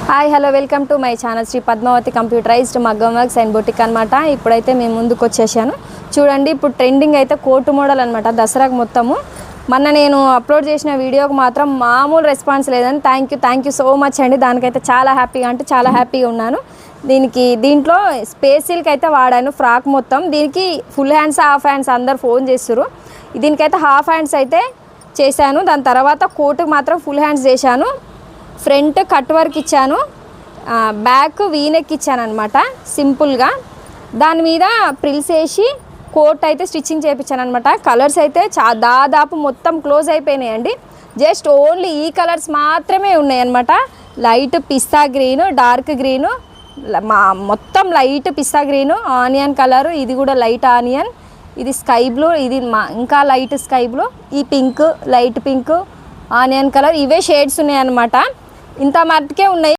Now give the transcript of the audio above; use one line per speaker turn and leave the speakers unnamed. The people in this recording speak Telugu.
Hi hello welcome to my channel Shri Padmavathi computerised మగ్గం వర్క్స్ అండ్ బొటిక్ అనమాట. ఇప్పుడైతే మేము ముందుకు వచ్చేసాను చూడండి. ఇప్పుడు ట్రెండింగ్ అయితే కోటు మోడల్ అనమాట దసరాకు మొత్తము. మొన్న నేను అప్లోడ్ చేసిన వీడియోకి మాత్రం మామూలు రెస్పాన్స్ లేదని థ్యాంక్ యూ సో మచ్ అండి. దానికైతే చాలా హ్యాపీగా ఉన్నాను. దీంట్లో స్పేస్ సిల్క్ అయితే వాడాను ఫ్రాక్ మొత్తం. దీనికి ఫుల్ హ్యాండ్స్ హాఫ్ హ్యాండ్స్ అందరు ఫోన్ చేస్తారు. దీనికైతే హాఫ్ హ్యాండ్స్ అయితే చేశాను. దాని తర్వాత కోటుకు మాత్రం ఫుల్ హ్యాండ్స్ చేశాను. ఫ్రంట్ కట్ వర్క్ ఇచ్చాను, బ్యాక్ వీనెక్ ఇచ్చాను అనమాట సింపుల్గా. దాని మీద ప్రిల్స్ వేసి కోట్ అయితే స్టిచ్చింగ్ చేయించాను అనమాట. కలర్స్ అయితే దాదాపు మొత్తం క్లోజ్ అయిపోయినాయండి. జస్ట్ ఓన్లీ ఈ కలర్స్ మాత్రమే ఉన్నాయి అనమాట. లైట్ పిస్తా గ్రీను, డార్క్ గ్రీను, మొత్తం లైట్ పిస్తా గ్రీను, ఆనియన్ కలరు, ఇది కూడా లైట్ ఆనియన్, ఇది స్కై బ్లూ, ఇది ఇంకా లైట్ స్కై బ్లూ, ఈ pink light pink, onion colour, ఇవే షేడ్స్ ఉన్నాయన్నమాట. ఇంత మట్టుకే ఉన్నాయి.